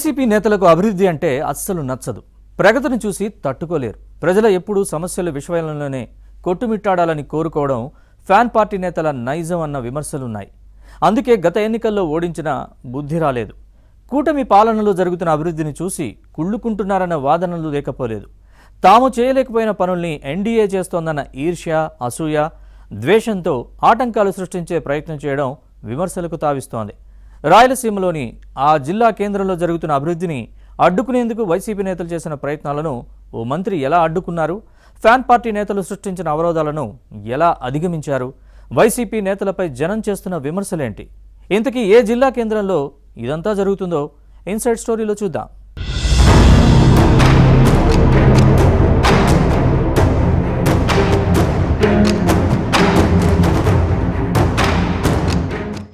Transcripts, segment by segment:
YCP నేతలకు అభివృద్ధి అంటే అస్సలు నచ్చదు. ప్రగతిని చూసి తట్టుకోలేరు. ప్రజల ఎప్పుడూ సమస్యల విషయంలోనే కొట్టుమిట్టాడాలని కోరుకోవడం ఫ్యాన్ పార్టీ నేతల నైజం అన్న విమర్శలున్నాయి. అందుకే గత ఎన్నికల్లో ఓడించిన బుద్ధి రాలేదు. కూటమి పాలనలో జరుగుతున్న అభివృద్ధిని చూసి కుళ్ళుకుంటున్నారన్న వాదనలు లేకపోలేదు. తాము చేయలేకపోయిన పనుల్ని ఎన్డీఏ చేస్తోందన్న ఈర్ష్య, అసూయ, ద్వేషంతో ఆటంకాలు సృష్టించే ప్రయత్నం చేయడం విమర్శలకు తావిస్తోంది. రాయలసీమలోని ఆ జిల్లా కేంద్రంలో జరుగుతున్న అభివృద్ధిని అడ్డుకునేందుకు వైసీపీ నేతలు చేసిన ప్రయత్నాలను ఓ మంత్రి ఎలా అడ్డుకున్నారు? ఫ్యాన్ పార్టీ నేతలు సృష్టించిన అవరోధాలను ఎలా అధిగమించారు? వైసీపీ నేతలపై జనం చేస్తున్న విమర్శలేంటి? ఇంతకీ ఏ జిల్లా కేంద్రంలో ఇదంతా జరుగుతుందో ఇన్సైడ్ స్టోరీలో చూద్దాం.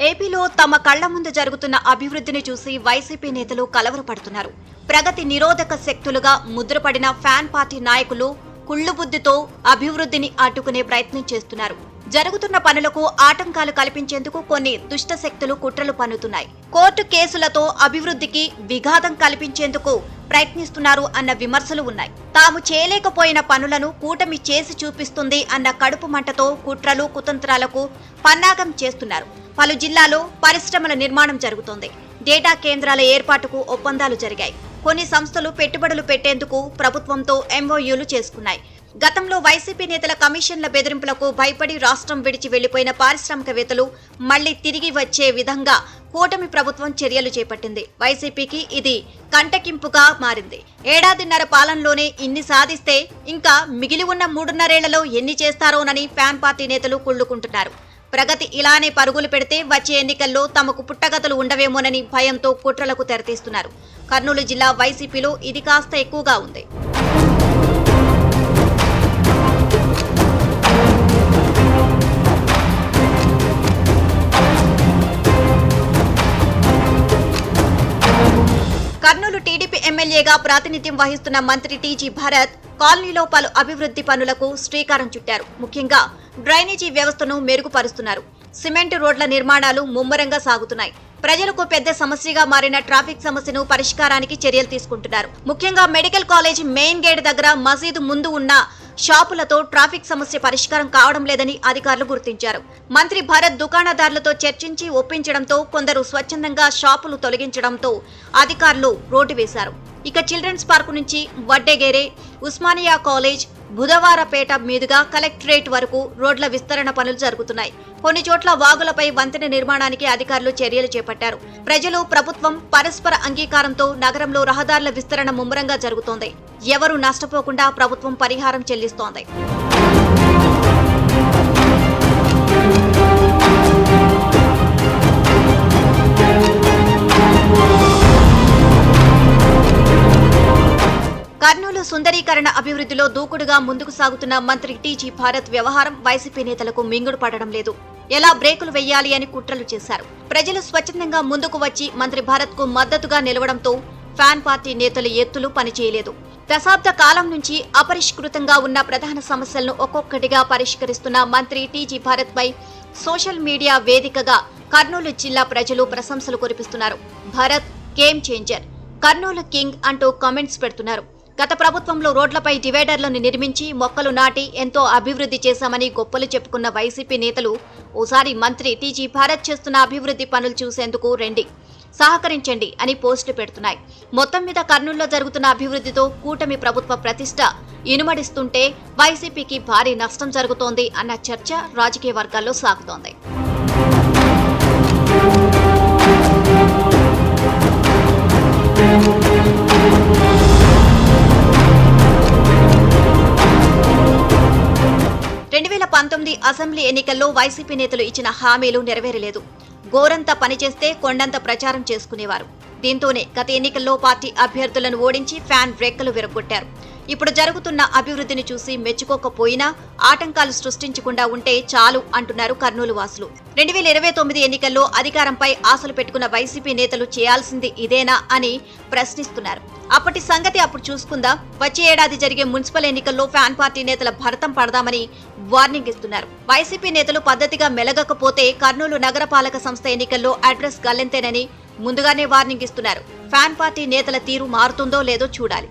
ఏపీలో తమ కళ్ల ముందు జరుగుతున్న అభివృద్ధిని చూసి వైసీపీ నేతలు కలవరపడుతున్నారు. ప్రగతి నిరోధక శక్తులుగా ముద్రపడిన ఫ్యాన్ పార్టీ నాయకులు కుళ్ళుబుద్ధితో అభివృద్ధిని అడ్డుకునే ప్రయత్నం చేస్తున్నారు. జరుగుతున్న పనులకు ఆటంకాలు కల్పించేందుకు కొన్ని దుష్ట శక్తులు కుట్రలు పన్నుతున్నాయి. కోర్టు కేసులతో అభివృద్ధికి విఘాతం కల్పించేందుకు ప్రయత్నిస్తున్నారు అన్న విమర్శలు ఉన్నాయి. తాము చేయలేకపోయిన పనులను కూటమి చేసి చూపిస్తుంది అన్న కడుపు మంటతో కుట్రలు, కుతంత్రాలకు పన్నాగం చేస్తున్నారు. పలు జిల్లాలో పరిశ్రమల నిర్మాణం జరుగుతోంది. డేటా కేంద్రాల ఏర్పాటుకు ఒప్పందాలు జరిగాయి. కొన్ని సంస్థలు పెట్టుబడులు పెట్టేందుకు ప్రభుత్వంతో ఎంఓయూలు చేసుకున్నాయి. గతంలో వైసీపీ నేతల కమిషన్ల బెదిరింపులకు భయపడి రాష్ట్రం విడిచి వెళ్లిపోయిన పారిశ్రామికవేత్తలు మళ్లీ తిరిగి వచ్చే విధంగా కూటమి ప్రభుత్వం చర్యలు చేపట్టింది. వైసీపీకి ఇది కంటకింపుగా మారింది. ఏడాదిన్నర పాలనలోనే ఇన్ని సాధిస్తే ఇంకా మిగిలి ఉన్న 3.5 ఏళ్లలో ఎన్ని చేస్తారోనని ఫ్యాన్ పార్టీ నేతలు కుళ్ళుకుంటున్నారు. ప్రగతి ఇలానే పరుగులు పెడితే వచ్చే ఎన్నికల్లో తమకు పుట్టగతులు ఉండవేమోనని భయంతో కుట్రలకు తెరతీస్తున్నారు. కర్నూలు జిల్లా వైసీపీలో ఇది కాస్త ఎక్కువగా ఉంది. కర్నూలు టీడీపీ ఎమ్మెల్యేగా ప్రాతినిధ్యం వహిస్తున్న మంత్రి టీజీ భరత్ కాలనీలో పలు అభివృద్ధి పనులకు శ్రీకారం చుట్టారు. ముఖ్యంగా డ్రైనేజీ వ్యవస్థను మెరుగుపరుస్తున్నారు. సిమెంట్ రోడ్ల నిర్మాణాలు ముమ్మరంగా సాగుతున్నాయి. ప్రజలకు పెద్ద సమస్యగా మారిన ట్రాఫిక్ సమస్యను పరిష్కారానికి చర్యలు తీసుకుంటున్నారు. ముఖ్యంగా మెడికల్ కాలేజ్ మెయిన్ గేట్ దగ్గర మసీదు ముందు ఉన్న షాపులతో ట్రాఫిక్ సమస్య పరిష్కారం కావడం లేదని అధికారులు గుర్తించారు. మంత్రి భరత్ దుకాణదారులతో చర్చించి ఒప్పించడంతో కొందరు స్వచ్ఛందంగా షాపులు తొలగించడంతో అధికారులు రోడ్డు వేశారు. ఇక చిల్డ్రన్స్ పార్కు నుంచి వడ్డెగేరే, ఉస్మానియా కాలేజ్, బుధవారపేట మీదుగా కలెక్టరేట్ వరకు రోడ్ల విస్తరణ పనులు జరుగుతున్నాయి. కొన్ని చోట్ల వాగులపై వంతెన నిర్మాణానికి అధికారులు చర్యలు చేపట్టారు. ప్రజలు, ప్రభుత్వం పరస్పర అంగీకారంతో నగరంలో రహదారుల విస్తరణ ముమ్మరంగా జరుగుతోంది. ఎవరూ నష్టపోకుండా ప్రభుత్వం పరిహారం చెల్లిస్తోంది. కర్నూలు సుందరీకరణ అభివృద్ధిలో దూకుడుగా ముందుకు సాగుతున్న మంత్రి టీజీ భరత్ వ్యవహారం వైసీపీ నేతలకు మింగుడు పడడం లేదు. ఎలా బ్రేకులు వెయ్యాలి అని కుట్రలు చేశారు. ప్రజలు స్వచ్ఛందంగా ముందుకు వచ్చి మంత్రి భరత్ కు మద్దతుగా నిలవడంతో ఫ్యాన్ పార్టీ నేతల ఎత్తులు పనిచేయలేదు. దశాబ్ద కాలం నుంచి అపరిష్కృతంగా ఉన్న ప్రధాన సమస్యలను ఒక్కొక్కటిగా పరిష్కరిస్తున్న మంత్రి టీజీ భరత్ పై సోషల్ మీడియా వేదికగా కర్నూలు జిల్లా ప్రజలు ప్రశంసలు కురిపిస్తున్నారు. Bharat game changer, Kurnool king అంటూ కామెంట్స్ పెడుతున్నారు. గత ప్రభుత్వంలో రోడ్లపై డివైడర్లను నిర్మించి మొక్కలు నాటి ఎంతో అభివృద్ధి చేశామని గొప్పలు చెప్పుకున్న వైసీపీ నేతలు ఓసారి మంత్రి టీజీ భరత్ చేస్తున్న అభివృద్ధి పనులు చూసేందుకు రండి, సహకరించండి అని పోస్టులు పెడుతున్నాయి. మొత్తం మీద కర్నూలులో జరుగుతున్న అభివృద్ధితో కూటమి ప్రభుత్వ ప్రతిష్ట ఇనుమడిస్తుంటే వైసీపీకి భారీ నష్టం జరుగుతోంది అన్న చర్చ రాజకీయ వర్గాల్లో సాగుతోంది. అసెంబ్లీ ఎన్నికల్లో వైసీపీ నేతలు ఇచ్చిన హామీలు నెరవేరలేదు. గోరంత పనిచేస్తే కొండంత ప్రచారం చేసుకునేవారు. దీంతోనే గత ఎన్నికల్లో పార్టీ అభ్యర్థులను ఓడించి ఫ్యాన్ రెక్కలు విరగొట్టారు. ఇప్పుడు జరుగుతున్న అభివృద్ధిని చూసి మెచ్చుకోకపోయినా ఆటంకాలు సృష్టించకుండా ఉంటే చాలు అంటున్నారు కర్నూలు వాసులు. 2029 ఎన్నికల్లో అధికారంపై ఆశలు పెట్టుకున్న వైసీపీ నేతలు చేయాల్సింది ఇదేనా అని ప్రశ్నిస్తున్నారు. అప్పటి సంగతి అప్పుడు చూసుకుందాం. వచ్చే ఏడాది జరిగే మున్సిపల్ ఎన్నికల్లో ఫ్యాన్ పార్టీ నేతల భరతం పడదామని వార్నింగ్ ఇస్తున్నారు. వైసీపీ నేతలు పద్ధతిగా మెలగకపోతే కర్నూలు నగరపాలక సంస్థ ఎన్నికల్లో అడ్రస్ గల్లంతేనని ముందుగానే వార్నింగ్ ఇస్తున్నారు. ఫ్యాన్ పార్టీ నేతల తీరు మారుతుందో లేదో చూడాలి.